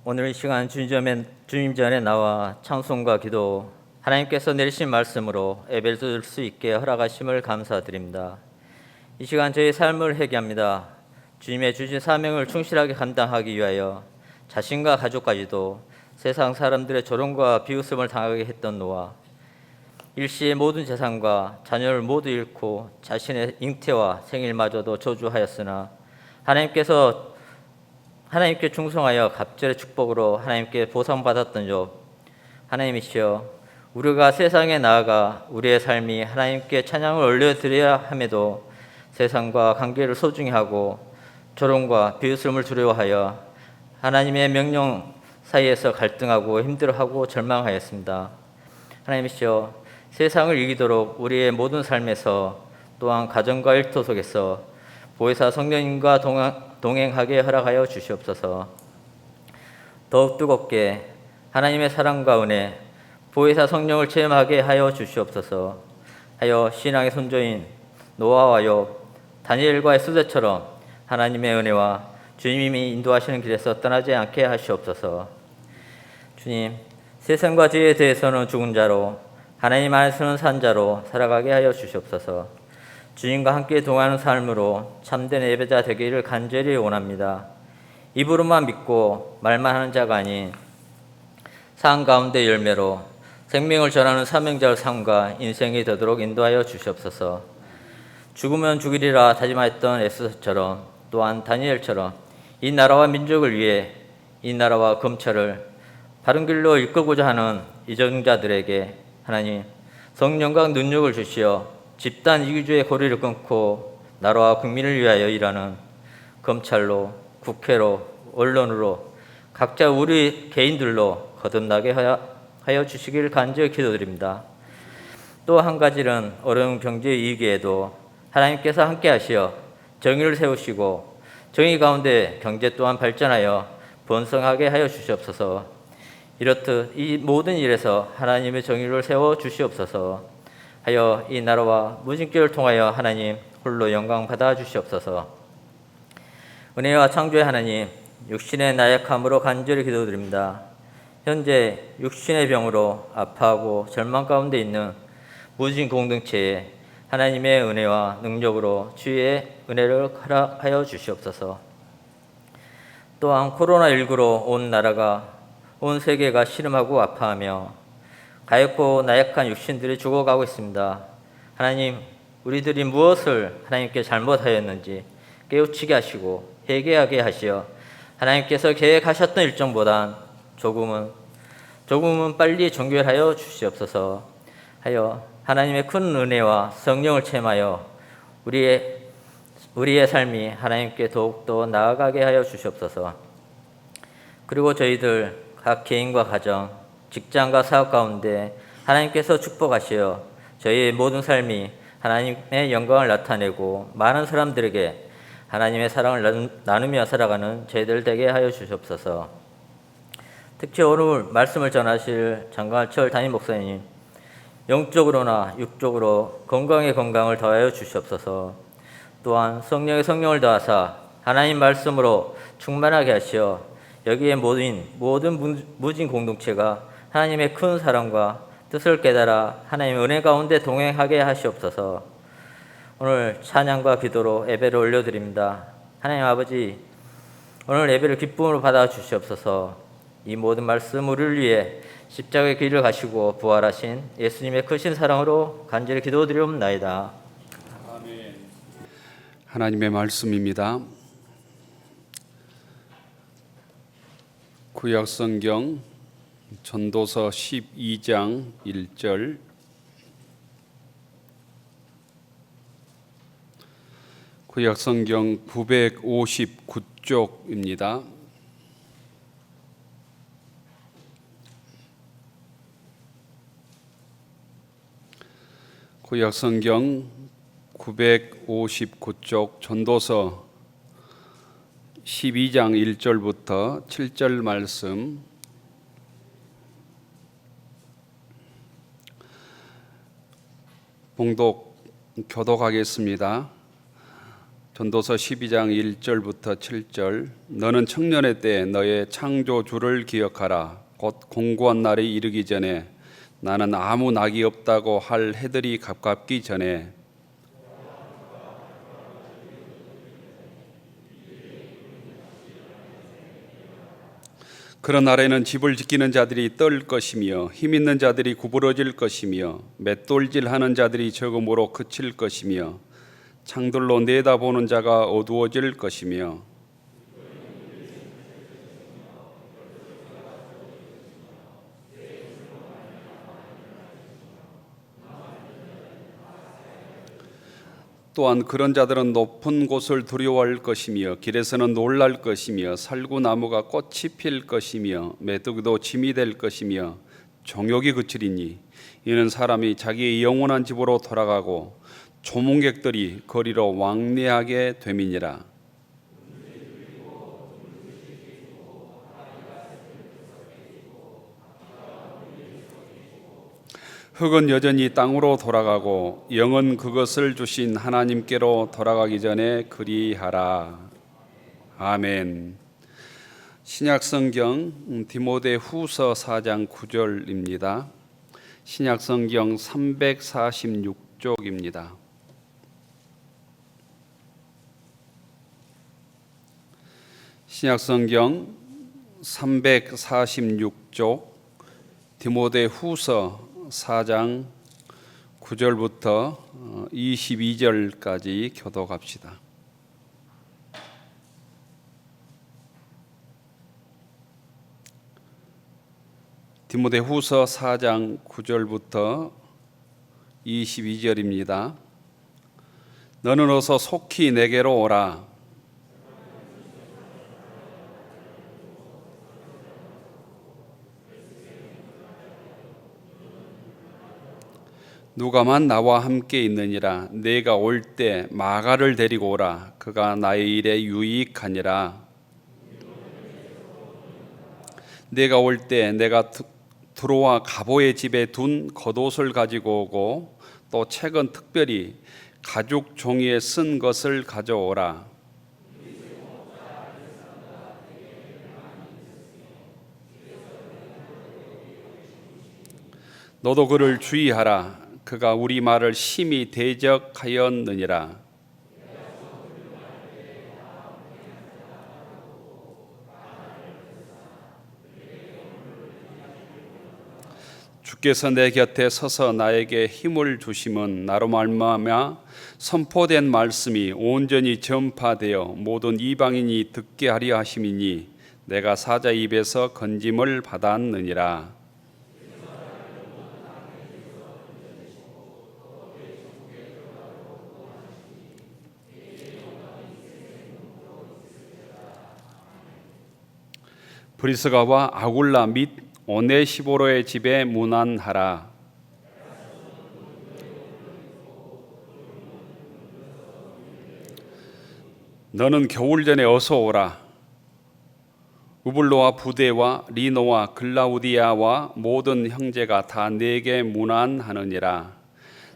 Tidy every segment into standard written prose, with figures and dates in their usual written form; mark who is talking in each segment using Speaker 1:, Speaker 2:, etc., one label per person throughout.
Speaker 1: 오늘 이 시간 주님 전에 나와 찬송과 기도, 하나님께서 내리신 말씀으로 예배를 드릴 수 있게 허락하심을 감사드립니다. 이 시간 저희 삶을 회개합니다. 주님의 주신 사명을 충실하게 감당하기 위하여 자신과 가족까지도 세상 사람들의 조롱과 비웃음을 당하게 했던 노아, 일시의 모든 재산과 자녀를 모두 잃고 자신의 잉태와 생일마저도 저주하였으나 하나님께 충성하여 갑절의 축복으로 하나님께 보상받았던 욥. 하나님이시여, 우리가 세상에 나아가 우리의 삶이 하나님께 찬양을 올려드려야 함에도 세상과 관계를 소중히 하고 조롱과 비웃음을 두려워하여 하나님의 명령 사이에서 갈등하고 힘들어하고 절망하였습니다. 하나님이시여, 세상을 이기도록 우리의 모든 삶에서 또한 가정과 일터 속에서 보혜사 성령님과 동행하게 허락하여 주시옵소서. 더욱 뜨겁게 하나님의 사랑과 은혜, 보혜사 성령을 체험하게 하여 주시옵소서. 하여 신앙의 선조인 노아와 욥, 다니엘과 에스더처럼 하나님의 은혜와 주님이 인도하시는 길에서 떠나지 않게 하시옵소서. 주님, 세상과 죄에 대해서는 죽은 자로, 하나님 안에서는 산 자로 살아가게 하여 주시옵소서. 주님과 함께 동행하는 삶으로 참된 예배자 되기를 간절히 원합니다. 입으로만 믿고 말만 하는 자가 아닌 삶 가운데 열매로 생명을 전하는 사명자의 삶과 인생이 되도록 인도하여 주시옵소서. 죽으면 죽으리라 다짐하였던 에스더처럼, 또한 다니엘처럼 이 나라와 민족을 위해 이 나라와 검찰을 바른 길로 이끌고자 하는 이정자들에게 하나님 성령과 능력을 주시어 집단 이기주의 고리를 끊고 나라와 국민을 위하여 일하는 검찰로, 국회로, 언론으로 각자 우리 개인들로 거듭나게 하여 주시길 간절히 기도드립니다. 또 한 가지는 어려운 경제 위기에도 하나님께서 함께 하시어 정의를 세우시고 정의 가운데 경제 또한 발전하여 번성하게 하여 주시옵소서. 이렇듯 이 모든 일에서 하나님의 정의를 세워 주시옵소서. 하여 이 나라와 무진교를 통하여 하나님 홀로 영광 받아 주시옵소서. 은혜와 창조의 하나님, 육신의 나약함으로 간절히 기도드립니다. 현재 육신의 병으로 아파하고 절망 가운데 있는 무진 공동체에 하나님의 은혜와 능력으로 주의 은혜를 허락하여 주시옵소서. 또한 코로나19로 온 나라가, 온 세계가 신음하고 아파하며 가엾고 나약한 육신들이 죽어가고 있습니다. 하나님, 우리들이 무엇을 하나님께 잘못하였는지 깨우치게 하시고 회개하게 하시어 하나님께서 계획하셨던 일정보단 조금은 빨리 종결하여 주시옵소서. 하여 하나님의 큰 은혜와 성령을 체험하여 우리의 삶이 하나님께 더욱더 나아가게 하여 주시옵소서. 그리고 저희들 각 개인과 가정, 직장과 사업 가운데 하나님께서 축복하시어 저희의 모든 삶이 하나님의 영광을 나타내고 많은 사람들에게 하나님의 사랑을 나누며 살아가는 저희들 되게 하여 주시옵소서. 특히 오늘 말씀을 전하실 장광철 담임 목사님, 영적으로나 육적으로 건강에 건강을 더하여 주시옵소서. 또한 성령의 성령을 더하사 하나님 말씀으로 충만하게 하시어 여기에 모든 무진 공동체가 하나님의 큰 사랑과 뜻을 깨달아 하나님의 은혜 가운데 동행하게 하시옵소서. 오늘 찬양과 기도로 예배를 올려드립니다. 하나님 아버지, 오늘 예배를 기쁨으로 받아 주시옵소서. 이 모든 말씀 우리를 위해 십자가의 길을 가시고 부활하신 예수님의 크신 사랑으로 간절히 기도드리옵나이다.
Speaker 2: 아멘. 하나님의 말씀입니다. 구약성경 전도서 12장 1절, 구약성경 959쪽입니다. 구약성경 959쪽 전도서 12장 1절부터 7절 말씀, 봉독 교독하겠습니다. 전도서 12장 1절부터 7절. 너는 청년의 때 너의 창조주를 기억하라. 곧 공고한 날이 이르기 전에 나는 아무 낙이 없다고 할 해들이 가깝기 전에 그런 날에는 집을 지키는 자들이 떨 것이며 힘 있는 자들이 구부러질 것이며 맷돌질하는 자들이 적음으로 그칠 것이며 창들로 내다보는 자가 어두워질 것이며 또한 그런 자들은 높은 곳을 두려워할 것이며 길에서는 놀랄 것이며 살구나무가 꽃이 필 것이며 메뚜기도 짐이 될 것이며 정욕이 그치리니 이는 사람이 자기의 영원한 집으로 돌아가고 조문객들이 거리로 왕래하게 됨이니라. 흙은 여전히 땅으로 돌아가고 영은 그것을 주신 하나님께로 돌아가기 전에 그리하라. 아멘. 신약성경 디모데후서 4장 9절입니다. 신약성경 346쪽입니다. 신약성경 346쪽 디모데후서 4장 9절부터 22절까지 교독합시다. 디모데후서 4장 9절부터 22절입니다. 너는 어서 속히 내게로 오라. 누가만 나와 함께 있느니라. 내가 올 때 마가를 데리고 오라. 그가 나의 일에 유익하니라. 내가 올 때 내가 두로와 가보의 집에 둔 겉옷을 가지고 오고 또 책은 특별히 가죽 종이에 쓴 것을 가져오라. 너도 그를 주의하라. 그가 우리 말을 심히 대적하였느니라. 주께서 내 곁에 서서 나에게 힘을 주심은 나로 말미암아 선포된 말씀이 온전히 전파되어 모든 이방인이 듣게 하려 하심이니 내가 사자 입에서 건짐을 받았느니라. 브리스가와 아굴라 및 오네시보로의 집에 문안하라. 너는 겨울 전에 어서 오라. 우블로와 부데와 리노와 글라우디아와 모든 형제가 다 내게 문안하느니라.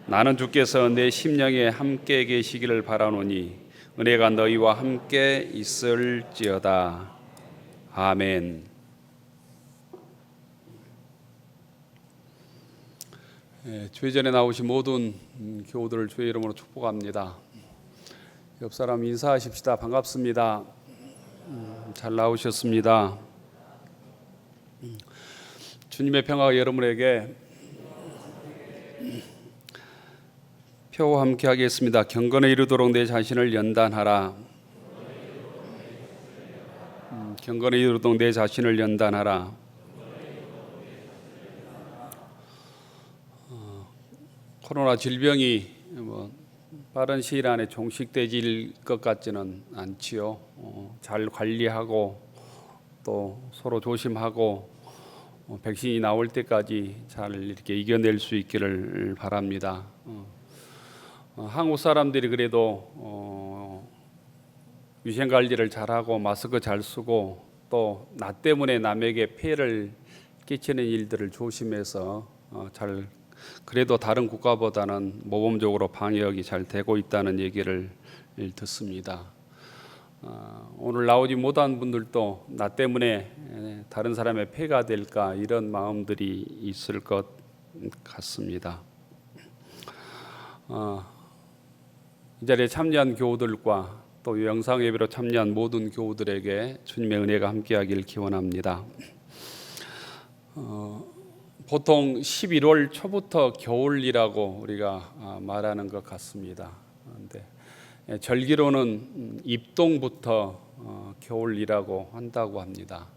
Speaker 2: 나는 주께서 내 심령에 함께 계시기를 바라노니 은혜가 너희와 함께 있을지어다. 아멘. 주의 전에 나오신 모든 교우들을 주의 이름으로 축복합니다. 옆 사람 인사하십시다. 반갑습니다. 잘 나오셨습니다. 주님의 평화가 여러분에게 표와 함께 하겠습니다. 경건에 이르도록 내 자신을 연단하라. 경건에 이르도록 내 자신을 연단하라. 코로나 질병이 빠른 시일 안에 종식될 것 같지는 않지요. 잘 관리하고 또 서로 조심하고 백신이 나올 때까지 잘 이렇게 이겨낼 수 있기를 바랍니다. 한국 사람들이 그래도 위생 관리를 잘하고 마스크 잘 쓰고 또 나 때문에 남에게 폐해를 끼치는 일들을 조심해서 잘 그래도 다른 국가보다는 모범적으로 방역이 잘 되고 있다는 얘기를 듣습니다. 오늘 나오지 못한 분들도 나 때문에 다른 사람의 폐가 될까 이런 마음들이 있을 것 같습니다. 이 자리에 참여한 교우들과 또 영상 예배로 참여한 모든 교우들에게 주님의 은혜가 함께하길 기원합니다. 보통 11월 초부터 겨울이라고 우리가 말하는 것 같습니다. 그런데 절기로는 입동부터 겨울이라고 한다고 합니다.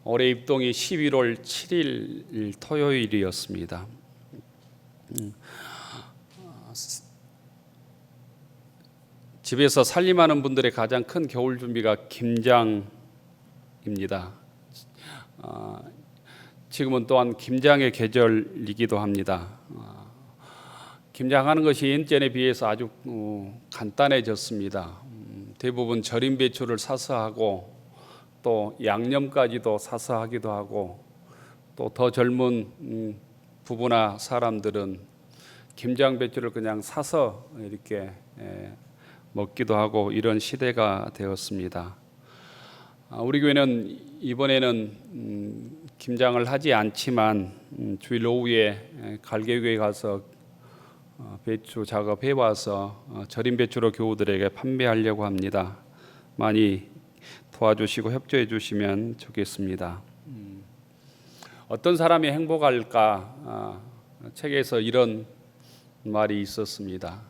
Speaker 2: 올해 입동이 11월 7일 토요일이었습니다. 집에서 살림하는 분들의 가장 큰 겨울 준비가 김장입니다. 지금은 또한 김장의 계절이기도 합니다. 김장하는 것이 예전에 비해서 아주 간단해졌습니다. 대부분 절임 배추를 사서 하고 또 양념까지도 사서 하기도 하고 또 더 젊은 부부나 사람들은 김장 배추를 그냥 사서 이렇게 먹기도 하고 이런 시대가 되었습니다. 우리 교회는 이번에는 김장을 하지 않지만 주일 오후에 갈개교회 가서 배추 작업해 와서 절임 배추로 교우들에게 판매하려고 합니다. 많이 도와주시고 협조해 주시면 좋겠습니다. 어떤 사람이 행복할까? 책에서 이런 말이 있었습니다.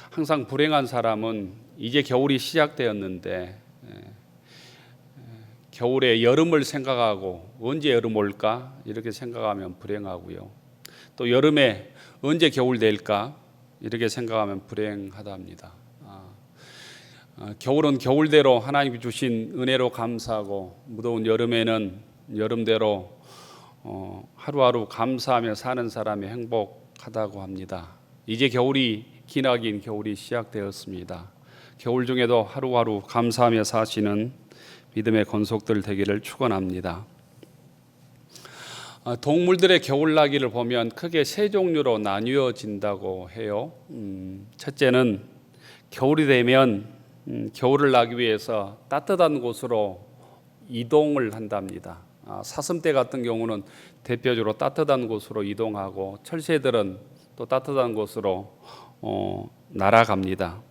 Speaker 2: 항상 불행한 사람은 이제 겨울이 시작되었는데 겨울에 여름을 생각하고 언제 여름 올까 이렇게 생각하면 불행하고요. 또 여름에 언제 겨울 될까 이렇게 생각하면 불행하답니다. 겨울은 겨울대로 하나님이 주신 은혜로 감사하고 무더운 여름에는 여름대로 하루하루 감사하며 사는 사람이 행복하다고 합니다. 이제 겨울이 기나긴 겨울이 시작되었습니다. 겨울 중에도 하루하루 감사하며 사시는 믿음의 권속들 되기를 축원합니다. 동물들의 겨울나기를 보면 크게 세 종류로 나뉘어진다고 해요. 첫째는 겨울이 되면 겨울을 나기 위해서 따뜻한 곳으로 이동을 한답니다. 사슴떼 같은 경우는 대표적으로 따뜻한 곳으로 이동하고 철새들은 또 따뜻한 곳으로 날아갑니다.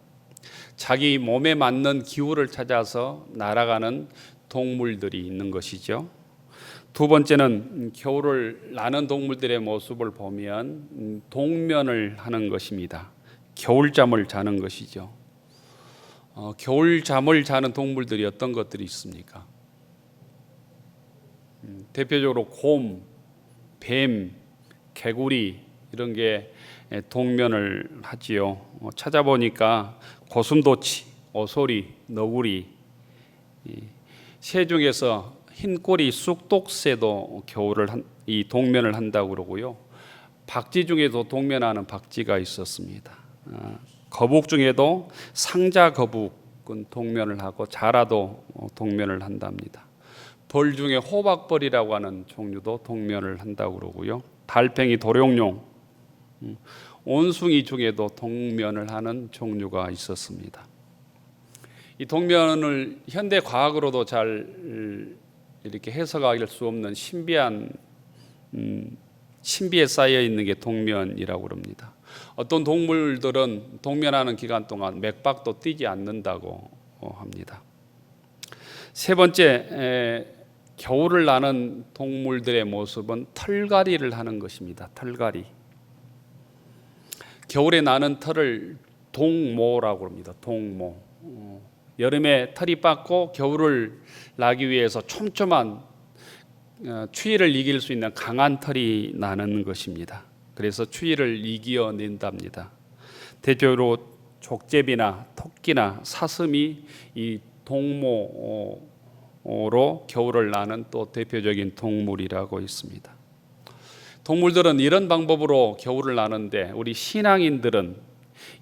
Speaker 2: 자기 몸에 맞는 기후를 찾아서 날아가는 동물들이 있는 것이죠. 두 번째는 겨울을 나는 동물들의 모습을 보면 동면을 하는 것입니다. 겨울잠을 자는 것이죠. 겨울잠을 자는 동물들이 어떤 것들이 있습니까? 대표적으로 곰, 뱀, 개구리 이런 게 동면을 하지요. 찾아보니까 고슴도치, 오소리, 너구리, 새 중에서 흰꼬리 쑥독새도 겨울을 이 동면을 한다고 그러고요. 박쥐 중에도 동면하는 박쥐가 있었습니다. 거북 중에도 상자 거북은 동면을 하고 자라도 동면을 한답니다. 벌 중에 호박벌이라고 하는 종류도 동면을 한다고 그러고요. 달팽이, 도룡뇽, 온숭이 중에도 동면을 하는 종류가 있었습니다. 이 동면을 현대 과학으로도 잘 이렇게 해석할 수 없는 신비에 쌓여 있는 게 동면이라고 합니다. 어떤 동물들은 동면하는 기간 동안 맥박도 뛰지 않는다고 합니다. 세 번째, 겨울을 나는 동물들의 모습은 털갈이를 하는 것입니다. 털갈이. 겨울에 나는 털을 동모라고 합니다. 동모. 여름에 털이 빠고 겨울을 나기 위해서 촘촘한 추위를 이길 수 있는 강한 털이 나는 것입니다. 그래서 추위를 이겨낸답니다. 대표로 족제비나 토끼나 사슴이 이 동모로 겨울을 나는 또 대표적인 동물이라고 있습니다. 동물들은 이런 방법으로 겨울을 나는데 우리 신앙인들은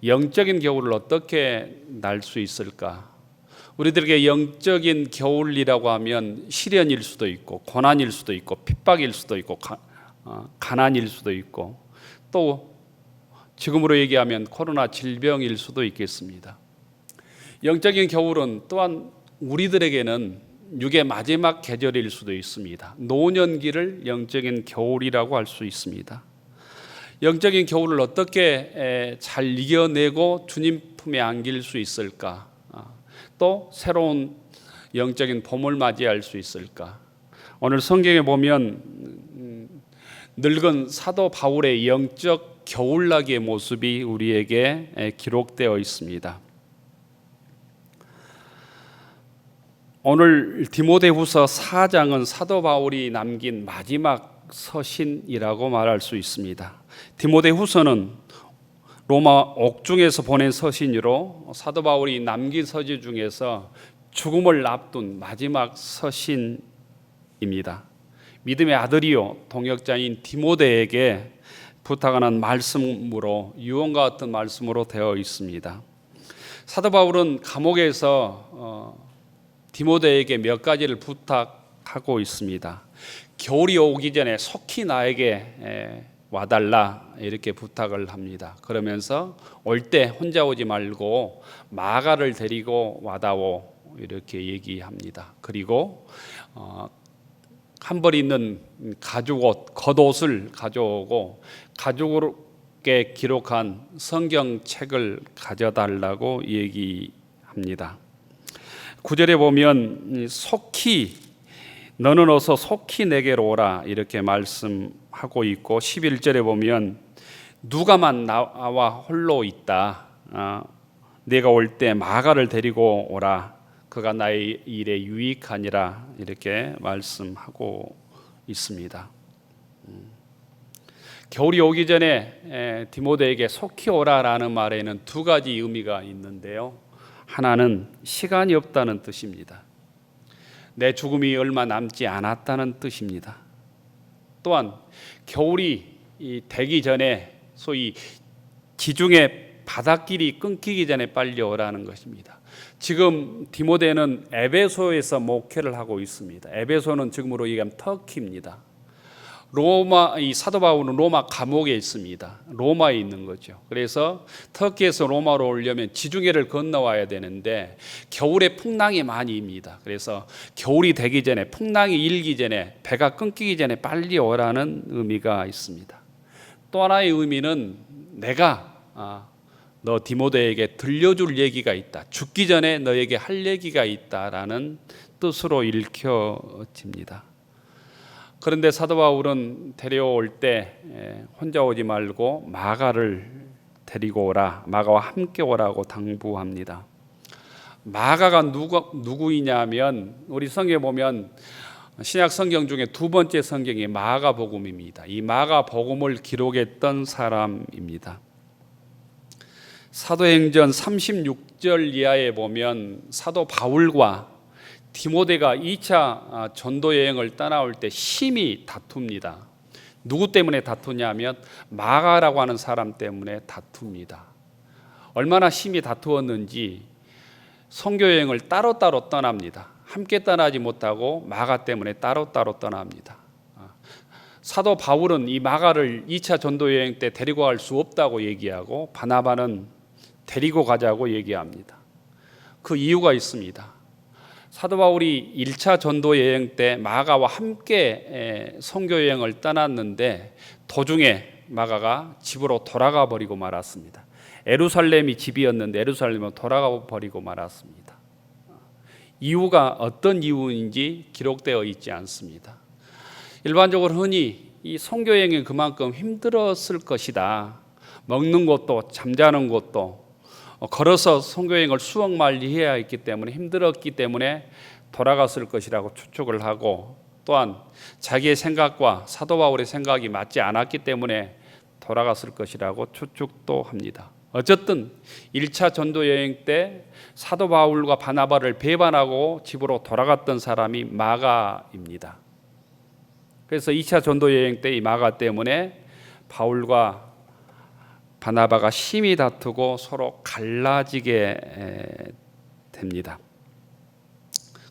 Speaker 2: 영적인 겨울을 어떻게 날 수 있을까? 우리들에게 영적인 겨울이라고 하면 시련일 수도 있고 고난일 수도 있고 핍박일 수도 있고 가난일 수도 있고 또 지금으로 얘기하면 코로나 질병일 수도 있겠습니다. 영적인 겨울은 또한 우리들에게는 육의 마지막 계절일 수도 있습니다. 노년기를 영적인 겨울이라고 할 수 있습니다. 영적인 겨울을 어떻게 잘 이겨내고 주님 품에 안길 수 있을까? 또 새로운 영적인 봄을 맞이할 수 있을까? 오늘 성경에 보면 늙은 사도 바울의 영적 겨울나기의 모습이 우리에게 기록되어 있습니다. 오늘 디모데후서 4장은 사도 바울이 남긴 마지막 서신이라고 말할 수 있습니다. 디모데후서는 로마 옥중에서 보낸 서신으로 사도 바울이 남긴 서신 중에서 죽음을 앞둔 마지막 서신입니다. 믿음의 아들이요 동역자인 디모데에게 부탁하는 말씀으로 유언과 같은 말씀으로 되어 있습니다. 사도 바울은 감옥에서 디모데에게 몇 가지를 부탁하고 있습니다. 겨울이 오기 전에 속히 나에게 와달라 이렇게 부탁을 합니다. 그러면서 올 때 혼자 오지 말고 마가를 데리고 와다오 이렇게 얘기합니다. 그리고 한 벌 있는 가죽옷, 겉옷을 가져오고 가죽에 기록한 성경책을 가져달라고 얘기합니다. 9절에 보면 속히 너는 어서 속히 내게로 오라 이렇게 말씀하고 있고 11절에 보면 누가만 나와 홀로 있다. 내가 올 때 마가를 데리고 오라. 그가 나의 일에 유익하니라 이렇게 말씀하고 있습니다. 겨울이 오기 전에 디모데에게 속히 오라라는 말에는 두 가지 의미가 있는데요. 하나는 시간이 없다는 뜻입니다. 내 죽음이 얼마 남지 않았다는 뜻입니다. 또한 겨울이 되기 전에 소위 지중해 바닷길이 끊기기 전에 빨리 오라는 것입니다. 지금 디모데는 에베소에서 목회를 하고 있습니다. 에베소는 지금으로 얘기하면 터키입니다. 이 사도 바울은 로마 감옥에 있습니다. 로마에 있는 거죠. 그래서 터키에서 로마로 오려면 지중해를 건너와야 되는데 겨울에 풍랑이 많이 입니다. 그래서 겨울이 되기 전에 풍랑이 일기 전에 배가 끊기기 전에 빨리 오라는 의미가 있습니다. 또 하나의 의미는 내가 너 디모데에게 들려줄 얘기가 있다. 죽기 전에 너에게 할 얘기가 있다라는 뜻으로 읽혀집니다. 그런데 사도 바울은 데려올 때 혼자 오지 말고 마가를 데리고 오라, 마가와 함께 오라고 당부합니다. 마가가 누구이냐면 우리 성경에 보면 신약 성경 중에 두 번째 성경이 마가복음입니다. 이 마가복음을 기록했던 사람입니다. 사도행전 36절 이하에 보면 사도 바울과 디모데가 2차 전도 여행을 떠나올 때 심히 다툽니다. 누구 때문에 다투냐면 마가라고 하는 사람 때문에 다툽니다. 얼마나 심히 다투었는지 선교 여행을 따로따로 떠납니다. 함께 떠나지 못하고 마가 때문에 따로따로 떠납니다. 사도 바울은 이 마가를 2차 전도 여행 때 데리고 갈 수 없다고 얘기하고 바나바는 데리고 가자고 얘기합니다. 그 이유가 있습니다. 사도 바울이 1차 전도 여행 때 마가와 함께 선교 여행을 떠났는데 도중에 마가가 집으로 돌아가 버리고 말았습니다. 예루살렘이 집이었는데 예루살렘으로 돌아가 버리고 말았습니다. 이유가 어떤 이유인지 기록되어 있지 않습니다. 일반적으로 흔히 이 선교 여행이 그만큼 힘들었을 것이다. 먹는 것도 잠자는 것도 걸어서 선교 여행을 수억 마일이 해야 했기 때문에 힘들었기 때문에 돌아갔을 것이라고 추측을 하고 또한 자기의 생각과 사도 바울의 생각이 맞지 않았기 때문에 돌아갔을 것이라고 추측도 합니다. 어쨌든 1차 전도 여행 때 사도 바울과 바나바를 배반하고 집으로 돌아갔던 사람이 마가입니다. 그래서 2차 전도 여행 때 이 마가 때문에 바울과 바나바가 심히 다투고 서로 갈라지게 됩니다.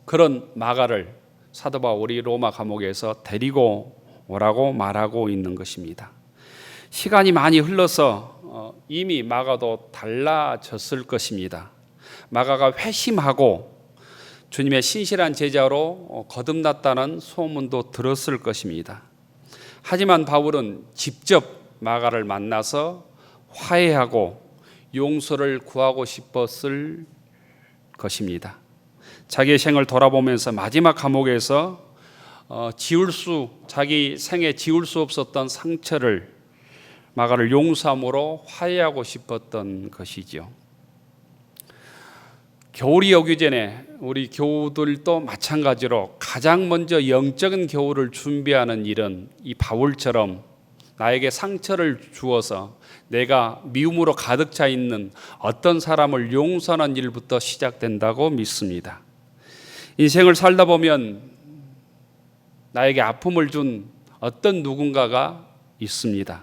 Speaker 2: 그런 마가를 사도 바울이 로마 감옥에서 데리고 오라고 말하고 있는 것입니다. 시간이 많이 흘러서 이미 마가도 달라졌을 것입니다. 마가가 회심하고 주님의 신실한 제자로 거듭났다는 소문도 들었을 것입니다. 하지만 바울은 직접 마가를 만나서 화해하고 용서를 구하고 싶었을 것입니다. 자기의 생을 돌아보면서 마지막 감옥에서 자기 생에 지울 수 없었던 상처를 마가를 용서함으로 화해하고 싶었던 것이죠. 겨울이 오기 전에 우리 교우들도 마찬가지로 가장 먼저 영적인 겨울을 준비하는 일은 이 바울처럼 나에게 상처를 주어서 내가 미움으로 가득 차 있는 어떤 사람을 용서하는 일부터 시작된다고 믿습니다. 인생을 살다 보면 나에게 아픔을 준 어떤 누군가가 있습니다.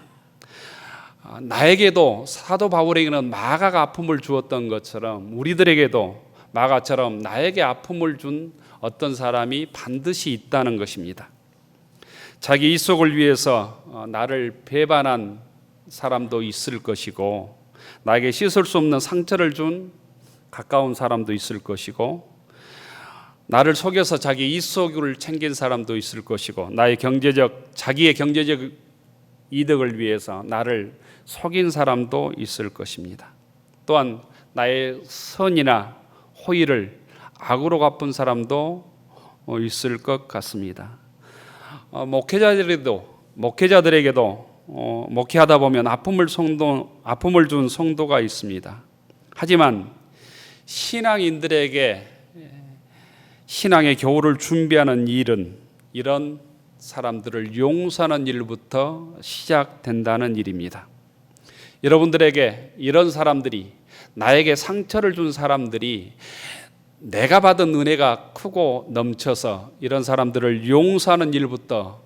Speaker 2: 나에게도 사도 바울에게는 마가가 아픔을 주었던 것처럼 우리들에게도 마가처럼 나에게 아픔을 준 어떤 사람이 반드시 있다는 것입니다. 자기 이속을 위해서 나를 배반한 사람도 있을 것이고, 나에게 씻을 수 없는 상처를 준 가까운 사람도 있을 것이고, 나를 속여서 자기 이속을 챙긴 사람도 있을 것이고, 자기의 경제적 이득을 위해서 나를 속인 사람도 있을 것입니다. 또한 나의 선이나 호의를 악으로 갚은 사람도 있을 것 같습니다. 목회자들에게도 목회하다 보면 아픔을 준 성도가 있습니다. 하지만 신앙인들에게 신앙의 겨울을 준비하는 일은 이런 사람들을 용서하는 일부터 시작된다는 일입니다. 여러분들에게 이런 사람들이, 나에게 상처를 준 사람들이 내가 받은 은혜가 크고 넘쳐서 이런 사람들을 용서하는 일부터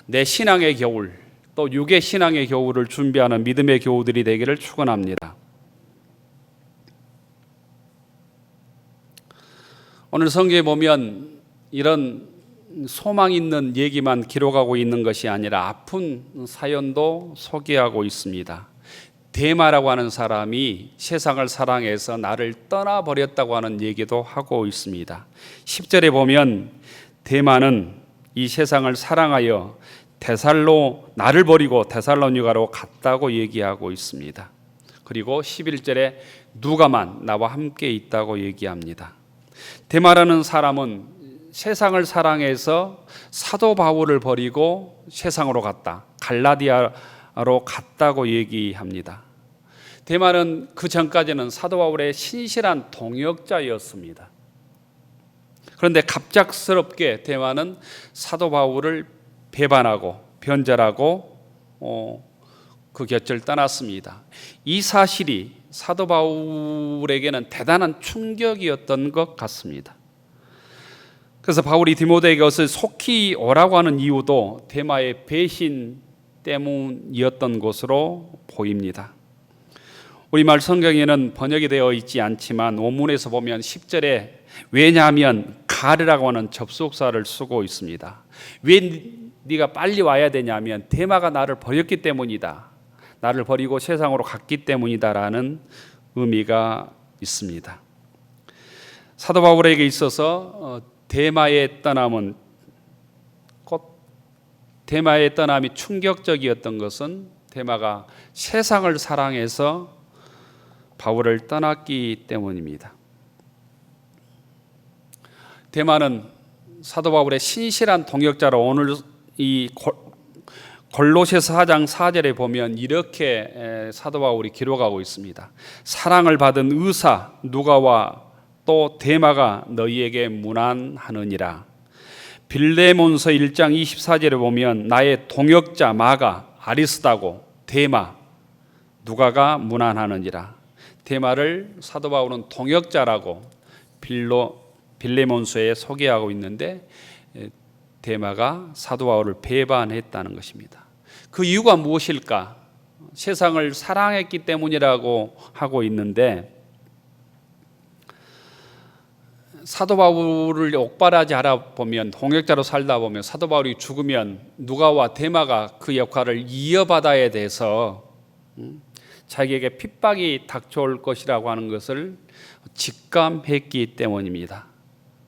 Speaker 2: 내 신앙의 겨울, 또 육의 신앙의 겨울을 준비하는 믿음의 교우들이 되기를 축원합니다. 오늘 성경에 보면 이런 소망 있는 얘기만 기록하고 있는 것이 아니라 아픈 사연도 소개하고 있습니다. 데마라고 하는 사람이 세상을 사랑해서 나를 떠나버렸다고 하는 얘기도 하고 있습니다. 10절에 보면 데마는 이 세상을 사랑하여 나를 버리고 데살로니가로 갔다고 얘기하고 있습니다. 그리고 11절에 누가만 나와 함께 있다고 얘기합니다. 데마라는 사람은 세상을 사랑해서 사도 바울을 버리고 세상으로 갔다, 갈라디아로 갔다고 얘기합니다. 데마는 그 전까지는 사도 바울의 신실한 동역자였습니다. 그런데 갑작스럽게 데마는 사도 바울을 배반하고 변절하고 그 곁을 떠났습니다. 이 사실이 사도 바울에게는 대단한 충격이었던 것 같습니다. 그래서 바울이 디모데에게 것을 속히 오라고 하는 이유도 데마의 배신 때문이었던 것으로 보입니다. 우리말 성경에는 번역이 되어 있지 않지만 원문에서 보면 10절에 왜냐하면 가르라고 하는 접속사를 쓰고 있습니다. 왜 네가 빨리 와야 되냐면 데마가 나를 버렸기 때문이다. 나를 버리고 세상으로 갔기 때문이다라는 의미가 있습니다. 사도 바울에게 있어서 데마의 떠남이 충격적이었던 것은 데마가 세상을 사랑해서 바울을 떠났기 때문입니다. 데마는 사도 바울의 신실한 동역자로 오늘 이 골로새서 4장 4절에 보면 이렇게 사도 바울이 기록하고 있습니다. 사랑을 받은 의사 누가와 또 데마가 너희에게 문안하느니라. 빌레몬서 1장 24절에 보면 나의 동역자 마가, 아리스다고, 데마, 누가가 문안하느니라. 데마를 사도 바울은 동역자라고 빌레몬서에 소개하고 있는데 데마가 사도 바울을 배반했다는 것입니다. 그 이유가 무엇일까? 세상을 사랑했기 때문이라고 하고 있는데 사도 바울을 옥바라지 하다 보면, 동역자로 살다 보면 사도 바울이 죽으면 누가와 데마가 그 역할을 이어받아야 돼서 자기에게 핍박이 닥쳐올 것이라고 하는 것을 직감했기 때문입니다.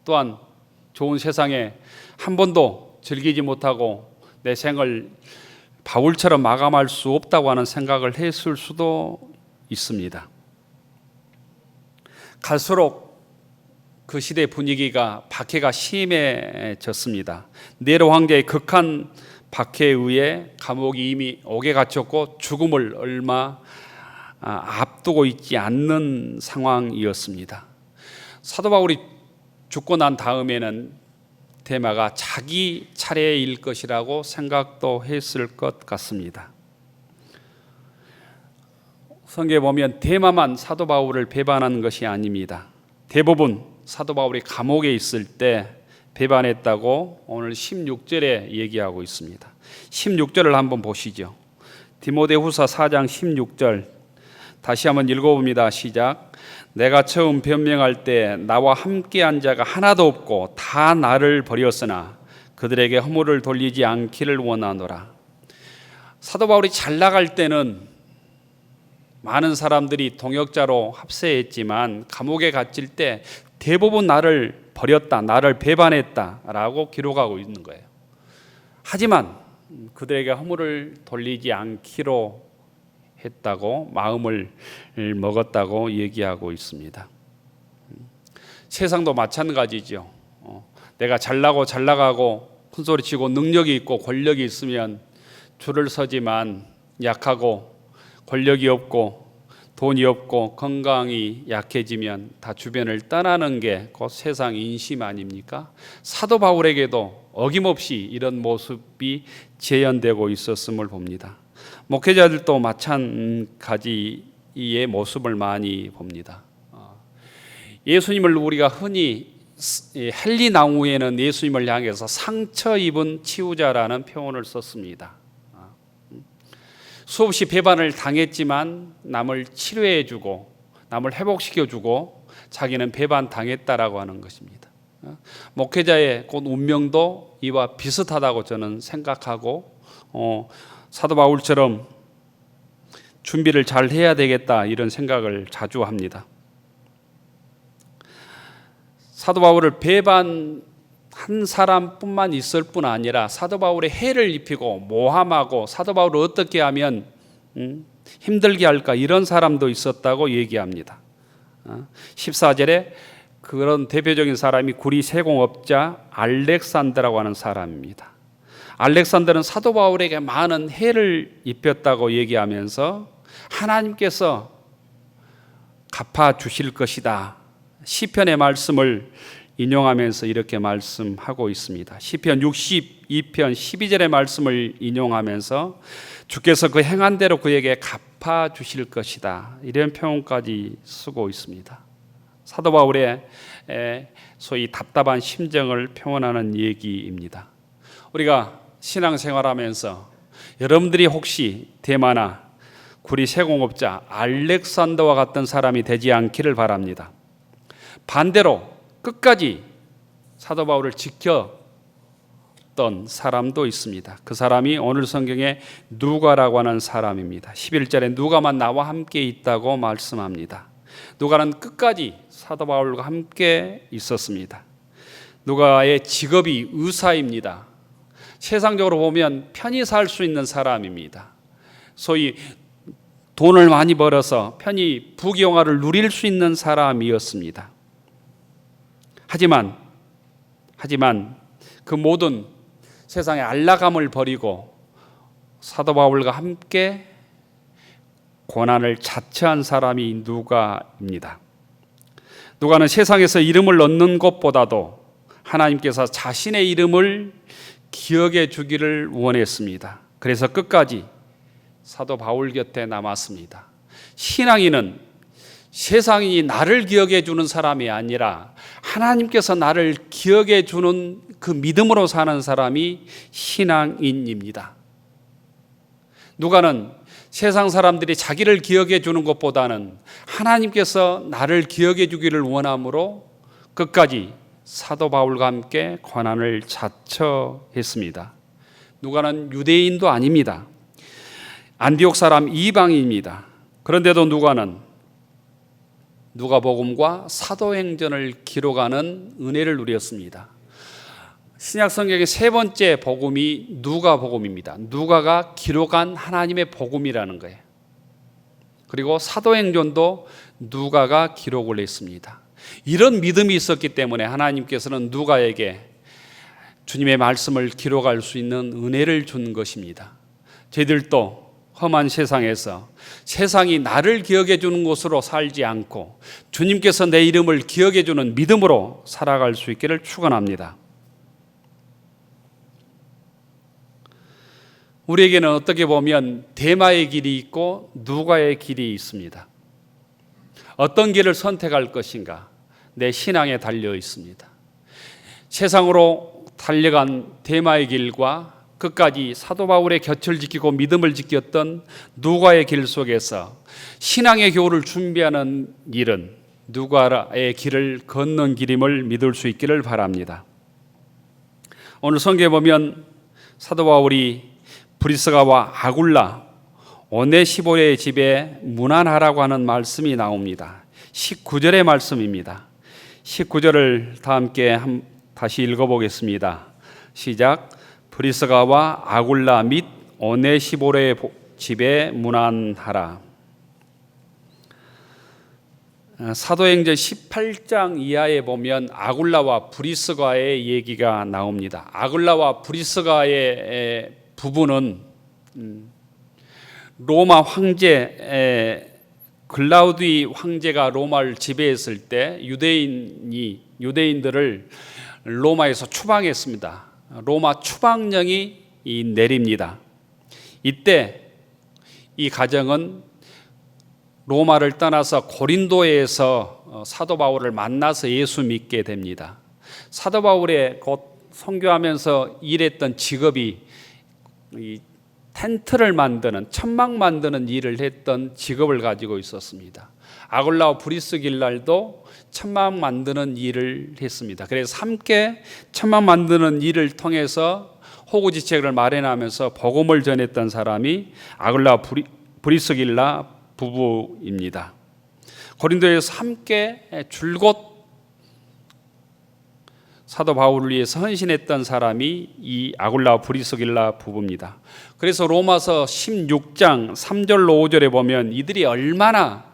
Speaker 2: 또한 좋은 세상에 한 번도 즐기지 못하고 내 생을 바울처럼 마감할 수 없다고 하는 생각을 했을 수도 있습니다. 갈수록 그 시대 분위기가 박해가 심해졌습니다. 네로 황제의 극한 박해에 의해 감옥이 이미 옥에 갇혔고 죽음을 얼마 앞두고 있지 않는 상황이었습니다. 사도 바울이 죽고 난 다음에는 데마가 자기 차례일 것이라고 생각도 했을 것 같습니다. 성경에 보면 데마만 사도 바울을 배반한 것이 아닙니다. 대부분 사도 바울이 감옥에 있을 때 배반했다고 오늘 16절에 얘기하고 있습니다. 16절을 한번 보시죠. 디모데후서 4장 16절 다시 한번 읽어봅니다. 시작. 내가 처음 변명할 때 나와 함께한 자가 하나도 없고 다 나를 버렸으나 그들에게 허물을 돌리지 않기를 원하노라. 사도 바울이 잘 나갈 때는 많은 사람들이 동역자로 합세했지만 감옥에 갇힐 때 대부분 나를 버렸다, 나를 배반했다라고 기록하고 있는 거예요. 하지만 그들에게 허물을 돌리지 않기로 했다고 마음을 먹었다고 얘기하고 있습니다. 세상도 마찬가지죠. 내가 잘나고 잘 나가고 큰소리치고 능력이 있고 권력이 있으면 줄을 서지만 약하고 권력이 없고 돈이 없고 건강이 약해지면 다 주변을 떠나는 게 곧 세상 인심 아닙니까? 사도 바울에게도 어김없이 이런 모습이 재현되고 있었음을 봅니다. 목회자들도 마찬가지의 모습을 많이 봅니다. 예수님을 우리가 흔히 헬리나우에는 예수님을 향해서 상처 입은 치유자라는 표현을 썼습니다. 수없이 배반을 당했지만 남을 치료해주고 남을 회복시켜주고 자기는 배반당했다라고 하는 것입니다. 목회자의 곧 운명도 이와 비슷하다고 저는 생각하고 사도 바울처럼 준비를 잘 해야 되겠다 이런 생각을 자주 합니다. 사도 바울을 배반한 사람뿐만 있을 뿐 아니라 사도 바울의 해를 입히고 모함하고 사도 바울을 어떻게 하면 힘들게 할까 이런 사람도 있었다고 얘기합니다. 14절에 그런 대표적인 사람이 구리 세공업자 알렉산더라고 하는 사람입니다. 알렉산더는 사도 바울에게 많은 해를 입혔다고 얘기하면서 하나님께서 갚아 주실 것이다. 시편의 말씀을 인용하면서 이렇게 말씀하고 있습니다. 시편 62편 12절의 말씀을 인용하면서 주께서 그 행한 대로 그에게 갚아 주실 것이다. 이런 표현까지 쓰고 있습니다. 사도 바울의 소위 답답한 심정을 표현하는 얘기입니다. 우리가 신앙생활하면서 여러분들이 혹시 데마나 구리 세공업자 알렉산더와 같은 사람이 되지 않기를 바랍니다. 반대로 끝까지 사도 바울을 지켰던 사람도 있습니다. 그 사람이 오늘 성경에 누가라고 하는 사람입니다. 11절에 누가만 나와 함께 있다고 말씀합니다. 누가는 끝까지 사도 바울과 함께 있었습니다. 누가의 직업이 의사입니다. 세상적으로 보면 편히 살 수 있는 사람입니다. 소위 돈을 많이 벌어서 편히 부귀영화를 누릴 수 있는 사람이었습니다. 하지만 그 모든 세상의 안락함을 버리고 사도 바울과 함께 고난을 자처한 사람이 누가입니다. 누가는 세상에서 이름을 얻는 것보다도 하나님께서 자신의 이름을 기억해 주기를 원했습니다. 그래서 끝까지 사도 바울 곁에 남았습니다. 신앙인은 세상이 나를 기억해 주는 사람이 아니라 하나님께서 나를 기억해 주는 그 믿음으로 사는 사람이 신앙인입니다. 누가는 세상 사람들이 자기를 기억해 주는 것보다는 하나님께서 나를 기억해 주기를 원함으로 끝까지 사도 바울과 함께 고난을 자처했습니다. 누가는 유대인도 아닙니다. 안디옥 사람 이방인입니다. 그런데도 누가는 누가복음과 사도행전을 기록하는 은혜를 누렸습니다. 신약 성경의 세 번째 복음이 누가복음입니다. 누가가 기록한 하나님의 복음이라는 거예요. 그리고 사도행전도 누가가 기록을 했습니다. 이런 믿음이 있었기 때문에 하나님께서는 누가에게 주님의 말씀을 기록할 수 있는 은혜를 준 것입니다. 저희들도 험한 세상에서 세상이 나를 기억해 주는 곳으로 살지 않고 주님께서 내 이름을 기억해 주는 믿음으로 살아갈 수 있기를 축원합니다. 우리에게는 어떻게 보면 데마의 길이 있고 누가의 길이 있습니다. 어떤 길을 선택할 것인가? 내 신앙에 달려 있습니다. 세상으로 달려간 데마의 길과 끝까지 사도 바울의 곁을 지키고 믿음을 지켰던 누가의 길 속에서 신앙의 교훈을 준비하는 길은 누가의 길을 걷는 길임을 믿을 수 있기를 바랍니다. 오늘 성경에 보면 사도 바울이 브리스가와 아굴라, 오네시보의 집에 문안하라고 하는 말씀이 나옵니다. 19절의 말씀입니다. 19절을 다 함께 다시 읽어보겠습니다. 시작. 브리스가와 아굴라 및 오네시보의 집에 문안하라. 사도행전 18장 이하에 보면 아굴라와 브리스가의 얘기가 나옵니다. 아굴라와 브리스가의 부부는 로마 황제 글라우디 황제가 로마를 지배했을 때 유대인들을 로마에서 추방했습니다. 로마 추방령이 내립니다. 이때 이 가정은 로마를 떠나서 고린도에서 사도 바울을 만나서 예수 믿게 됩니다. 사도 바울의 곧 선교하면서 일했던 직업이 이 텐트를 만드는, 천막 만드는 일을 했던 직업을 가지고 있었습니다. 아굴라와 브리스길라도 천막 만드는 일을 했습니다. 그래서 함께 천막 만드는 일을 통해서 호구지책을 마련하면서 복음을 전했던 사람이 아굴라와 브리스길라 부부입니다. 고린도에서 함께 줄곧 사도 바울을 위해서 헌신했던 사람이 이 아굴라와 브리스길라 부부입니다. 그래서 로마서 16장 3절로 5절에 보면 이들이 얼마나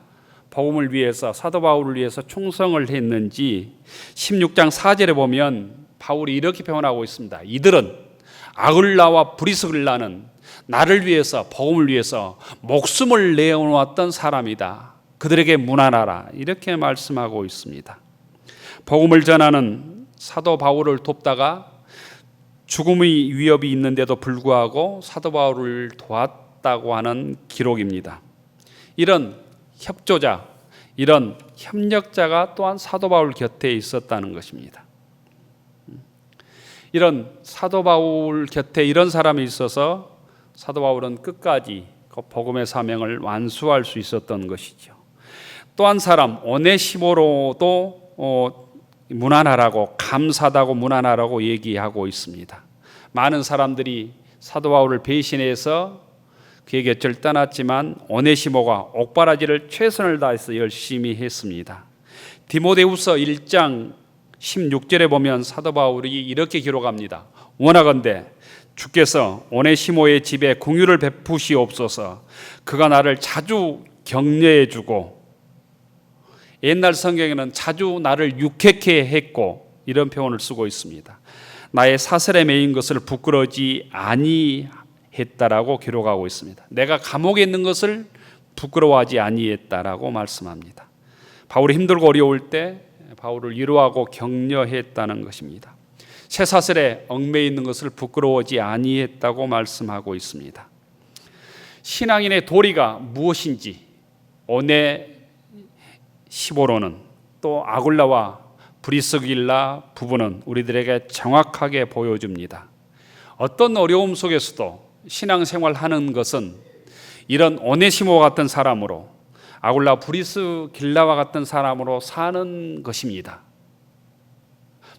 Speaker 2: 복음을 위해서 사도 바울을 위해서 충성을 했는지 16장 4절에 보면 바울이 이렇게 표현하고 있습니다. 이들은 아굴라와 브리스길라는 나를 위해서 복음을 위해서 목숨을 내어놓았던 사람이다. 그들에게 문안하라. 이렇게 말씀하고 있습니다. 복음을 전하는 사도 바울을 돕다가 죽음의 위협이 있는데도 불구하고 사도 바울을 도왔다고 하는 기록입니다. 이런 협조자, 이런 협력자가 또한 사도 바울 곁에 있었다는 것입니다. 이런 사도 바울 곁에 이런 사람이 있어서 사도 바울은 끝까지 그 복음의 사명을 완수할 수 있었던 것이죠. 또 한 사람 오네시모로도 문안하라고, 감사하다고 문안하라고 얘기하고 있습니다. 많은 사람들이 사도 바울을 배신해서 그의 곁을 떠났지만 오네시모가 옥바라지를 최선을 다해서 열심히 했습니다. 디모데후서 1장 16절에 보면 사도 바울이 이렇게 기록합니다. 원하건대 주께서 오네시모의 집에 공유를 베푸시옵소서. 그가 나를 자주 격려해 주고, 옛날 성경에는 자주 나를 유쾌케 했고, 이런 표현을 쓰고 있습니다. 나의 사슬에 매인 것을 부끄러워하지 아니했다라고 기록하고 있습니다. 내가 감옥에 있는 것을 부끄러워하지 아니했다라고 말씀합니다. 바울이 힘들고 어려울 때 바울을 위로하고 격려했다는 것입니다. 쇠사슬에 얽매여 있는 것을 부끄러워하지 아니했다고 말씀하고 있습니다. 신앙인의 도리가 무엇인지 오네시모로는 또 아굴라와 브리스길라 부부는 우리들에게 정확하게 보여줍니다. 어떤 어려움 속에서도 신앙생활하는 것은 이런 오네시모 같은 사람으로, 아굴라 브리스길라와 같은 사람으로 사는 것입니다.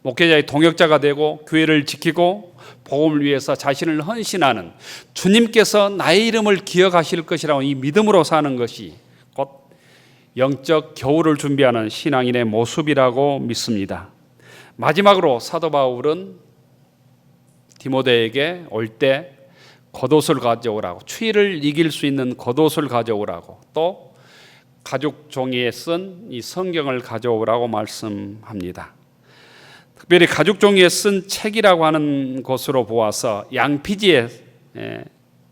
Speaker 2: 목회자의 동역자가 되고 교회를 지키고 복음을 위해서 자신을 헌신하는, 주님께서 나의 이름을 기억하실 것이라고 이 믿음으로 사는 것이 곧 영적 겨울을 준비하는 신앙인의 모습이라고 믿습니다. 마지막으로 사도 바울은 디모데에게 올 때 겉옷을 가져오라고, 추위를 이길 수 있는 겉옷을 가져오라고, 또 가죽 종이에 쓴 이 성경을 가져오라고 말씀합니다. 특별히 가죽 종이에 쓴 책이라고 하는 것으로 보아서 양피지에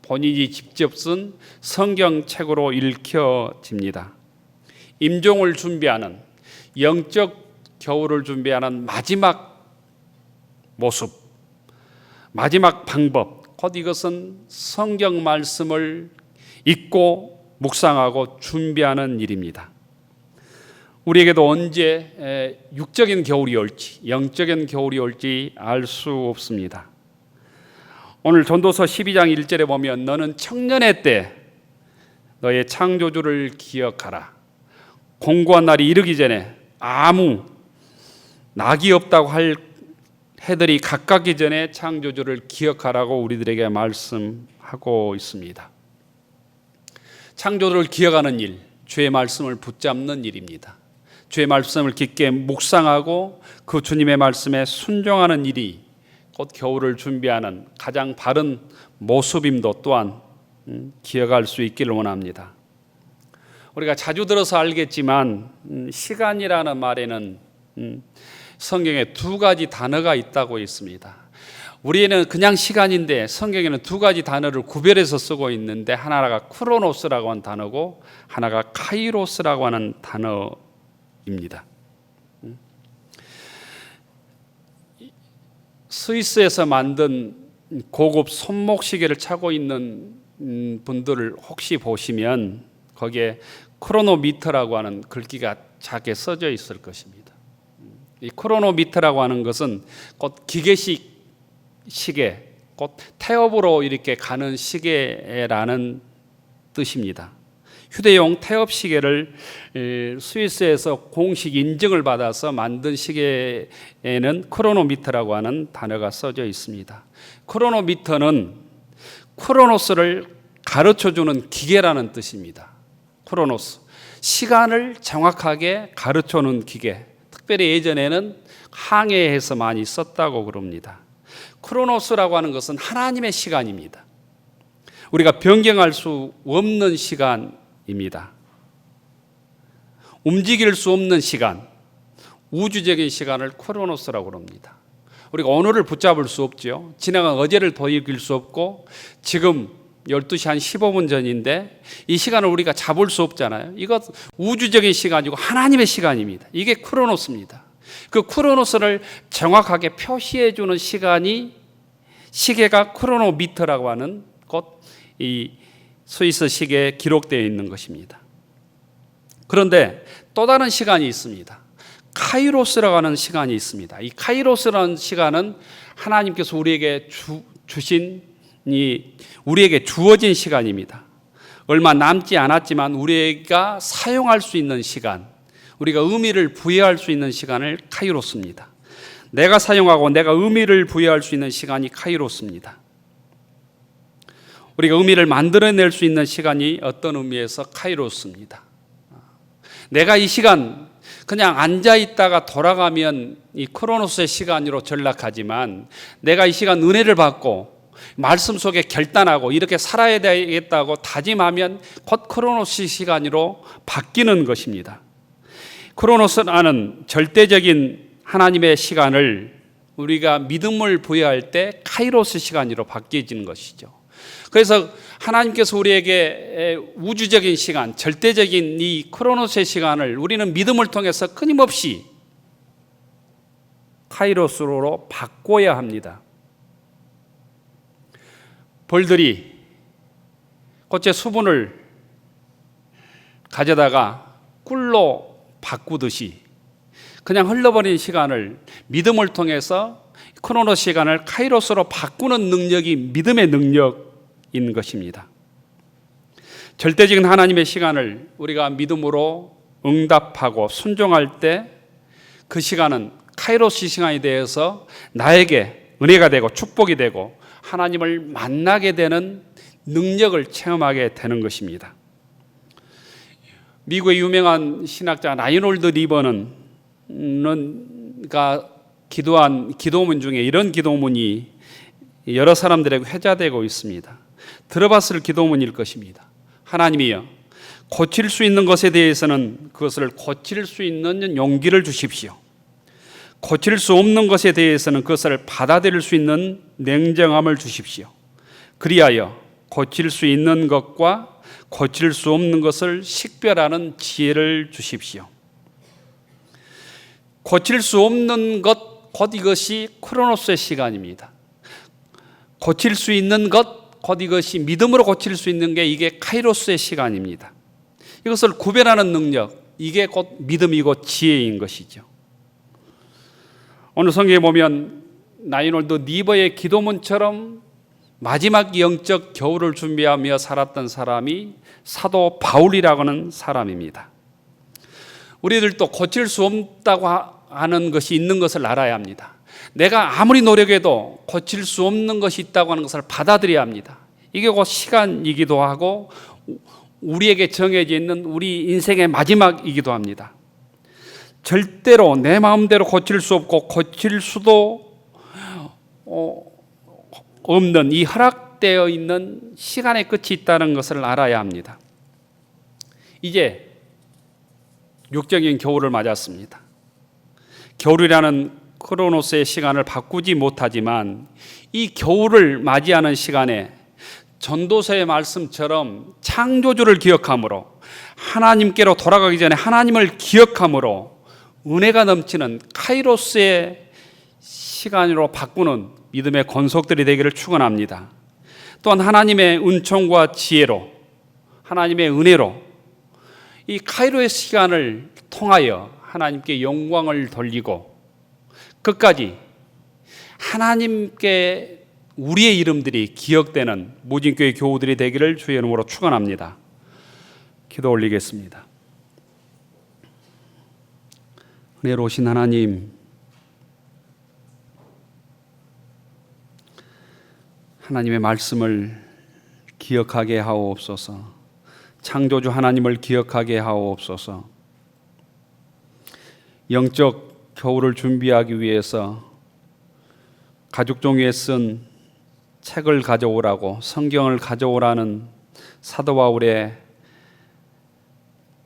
Speaker 2: 본인이 직접 쓴 성경책으로 읽혀집니다. 임종을 준비하는, 영적 겨울을 준비하는 마지막 모습, 마지막 방법, 곧 이것은 성경 말씀을 읽고 묵상하고 준비하는 일입니다. 우리에게도 언제 육적인 겨울이 올지, 영적인 겨울이 올지 알 수 없습니다. 오늘 전도서 12장 1절에 보면 너는 청년의 때 너의 창조주를 기억하라. 공고한 날이 이르기 전에 아무 낙이 없다고 할 해들이 가깝기 전에 창조주를 기억하라고 우리들에게 말씀하고 있습니다. 창조주를 기억하는 일, 주의 말씀을 붙잡는 일입니다. 주의 말씀을 깊게 묵상하고 그 주님의 말씀에 순종하는 일이 곧 겨울을 준비하는 가장 바른 모습임도 또한 기억할 수 있기를 원합니다. 우리가 자주 들어서 알겠지만 시간이라는 말에는 성경에 두 가지 단어가 있다고 있습니다. 우리는 그냥 시간인데 성경에는 두 가지 단어를 구별해서 쓰고 있는데 하나가 크로노스라고 하는 단어고 하나가 카이로스라고 하는 단어입니다. 스위스에서 만든 고급 손목시계를 차고 있는 분들을 혹시 보시면 거기에 크로노미터라고 하는 글귀가 작게 써져 있을 것입니다. 이 크로노미터라고 하는 것은 곧 기계식 시계, 곧 태엽으로 이렇게 가는 시계라는 뜻입니다. 휴대용 태엽 시계를 스위스에서 공식 인증을 받아서 만든 시계에는 크로노미터라고 하는 단어가 써져 있습니다. 크로노미터는 크로노스를 가르쳐주는 기계라는 뜻입니다. 크로노스, 시간을 정확하게 가르쳐주는 기계. 특별히 예전에는 항해에서 많이 썼다고 그럽니다. 크로노스라고 하는 것은 하나님의 시간입니다. 우리가 변경할 수 없는 시간입니다. 움직일 수 없는 시간, 우주적인 시간을 크로노스라고 합니다. 우리가 오늘을 붙잡을 수 없죠. 지나간 어제를 돌이킬 수 없고 지금 12시 한 15분 전인데 이 시간을 우리가 잡을 수 없잖아요. 이것 우주적인 시간이고 하나님의 시간입니다. 이게 크로노스입니다. 그 크로노스를 정확하게 표시해 주는 시간이 시계가 크로노미터라고 하는 곧 이 스위스 시계에 기록되어 있는 것입니다. 그런데 또 다른 시간이 있습니다. 카이로스라고 하는 시간이 있습니다. 이 카이로스라는 시간은 하나님께서 우리에게 주신 우리에게 주어진 시간입니다. 얼마 남지 않았지만 우리가 사용할 수 있는 시간, 우리가 의미를 부여할 수 있는 시간을 카이로스입니다. 내가 사용하고 내가 의미를 부여할 수 있는 시간이 카이로스입니다. 우리가 의미를 만들어낼 수 있는 시간이 어떤 의미에서 카이로스입니다. 내가 이 시간 그냥 앉아있다가 돌아가면 이 크로노스의 시간으로 전락하지만 내가 이 시간 은혜를 받고 말씀 속에 결단하고 이렇게 살아야 되겠다고 다짐하면 곧 크로노스 시간으로 바뀌는 것입니다. 크로노스라는 절대적인 하나님의 시간을 우리가 믿음을 부여할 때 카이로스 시간으로 바뀌어지는 것이죠. 그래서 하나님께서 우리에게 우주적인 시간, 절대적인 이 크로노스의 시간을 우리는 믿음을 통해서 끊임없이 카이로스로 바꿔야 합니다. 벌들이 꽃의 수분을 가져다가 꿀로 바꾸듯이 그냥 흘러버린 시간을 믿음을 통해서 크로노스 시간을 카이로스로 바꾸는 능력이 믿음의 능력인 것입니다. 절대적인 하나님의 시간을 우리가 믿음으로 응답하고 순종할 때 그 시간은 카이로스 시간에 대해서 나에게 은혜가 되고 축복이 되고 하나님을 만나게 되는 능력을 체험하게 되는 것입니다. 미국의 유명한 신학자 라이놀드 리버는 기도한 기도문 중에 이런 기도문이 여러 사람들에게 회자되고 있습니다. 들어봤을 기도문일 것입니다. 하나님이여, 고칠 수 있는 것에 대해서는 그것을 고칠 수 있는 용기를 주십시오. 고칠 수 없는 것에 대해서는 그것을 받아들일 수 있는 냉정함을 주십시오. 그리하여 고칠 수 있는 것과 고칠 수 없는 것을 식별하는 지혜를 주십시오. 고칠 수 없는 것, 곧 이것이 크로노스의 시간입니다. 고칠 수 있는 것, 곧 이것이 믿음으로 고칠 수 있는 게 이게 카이로스의 시간입니다. 이것을 구별하는 능력, 이게 곧 믿음이고 지혜인 것이죠. 오늘 성경에 보면 라이놀드 리버의 기도문처럼 마지막 영적 겨울을 준비하며 살았던 사람이 사도 바울이라고 하는 사람입니다. 우리들도 고칠 수 없다고 하는 것이 있는 것을 알아야 합니다. 내가 아무리 노력해도 고칠 수 없는 것이 있다고 하는 것을 받아들여야 합니다. 이게 곧 시간이기도 하고 우리에게 정해져 있는 우리 인생의 마지막이기도 합니다. 절대로 내 마음대로 고칠 수 없고 고칠 수도 없는 이 허락되어 있는 시간의 끝이 있다는 것을 알아야 합니다. 이제 육적인 겨울을 맞았습니다. 겨울이라는 크로노스의 시간을 바꾸지 못하지만 이 겨울을 맞이하는 시간에 전도서의 말씀처럼 창조주를 기억함으로, 하나님께로 돌아가기 전에 하나님을 기억함으로 은혜가 넘치는 카이로스의 시간으로 바꾸는 믿음의 권속들이 되기를 축원합니다. 또한 하나님의 은총과 지혜로, 하나님의 은혜로 이 카이로의 시간을 통하여 하나님께 영광을 돌리고 끝까지 하나님께 우리의 이름들이 기억되는 무진교회 교우들이 되기를 주의 이름으로 축원합니다. 기도 올리겠습니다. 은혜로우신 하나님, 하나님의 말씀을 기억하게 하옵소서. 창조주 하나님을 기억하게 하옵소서. 영적 겨울을 준비하기 위해서 가죽 종이에 쓴 책을 가져오라고, 성경을 가져오라는 사도 바울의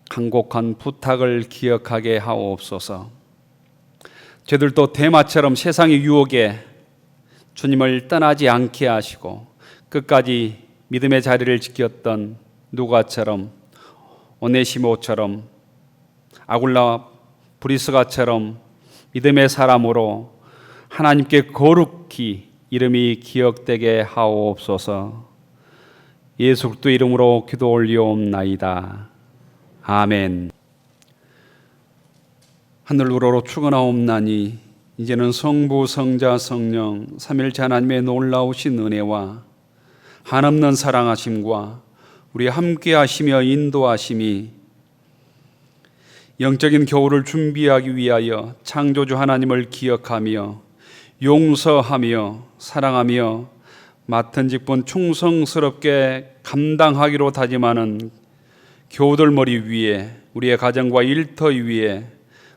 Speaker 2: 간곡한 부탁을 기억하게 하옵소서. 저들도 대마처럼 세상의 유혹에 주님을 떠나지 않게 하시고 끝까지 믿음의 자리를 지켰던 누가처럼, 오네시모처럼, 아굴라 브리스가처럼 믿음의 사람으로 하나님께 거룩히 이름이 기억되게 하옵소서. 예수 그리스도 이름으로 기도 올리옵나이다. 아멘. 하늘 우러러 축원하옵나니 이제는 성부 성자 성령 삼일체 하나님의 놀라우신 은혜와 한없는 사랑하심과 우리 함께 하시며 인도하심이 영적인 겨울을 준비하기 위하여 창조주 하나님을 기억하며 용서하며 사랑하며 맡은 직분 충성스럽게 감당하기로 다짐하는 교우들 머리 위에, 우리의 가정과 일터 위에,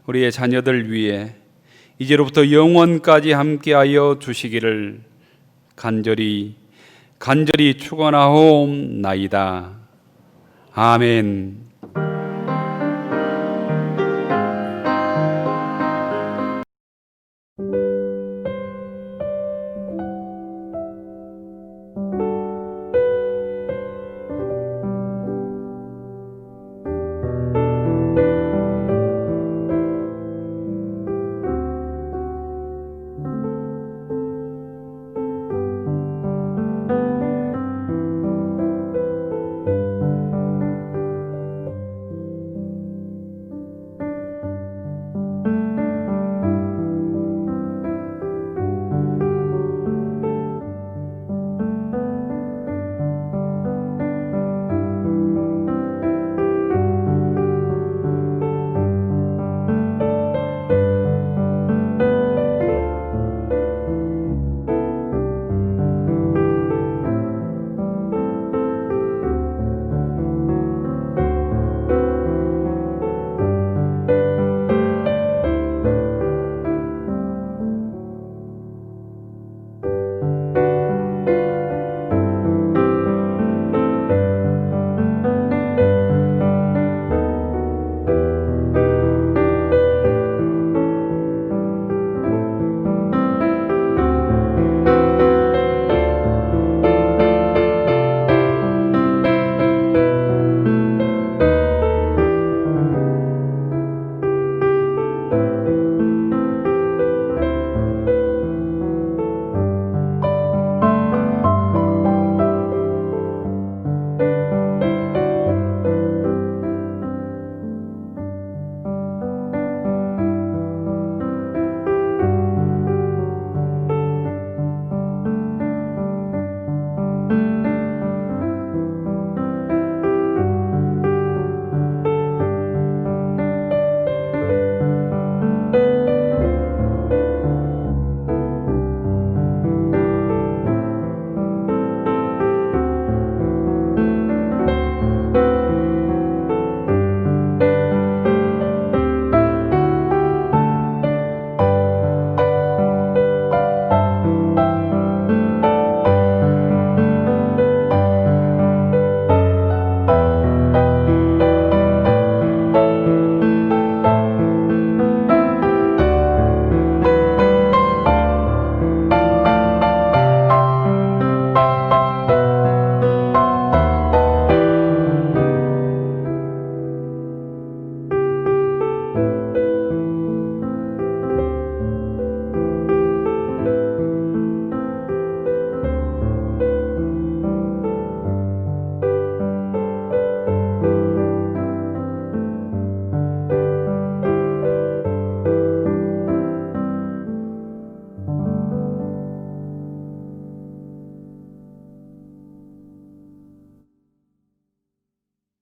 Speaker 2: 우리의 자녀들 위에 이제로부터 영원까지 함께하여 주시기를 간절히 축원하옵나이다. 아멘.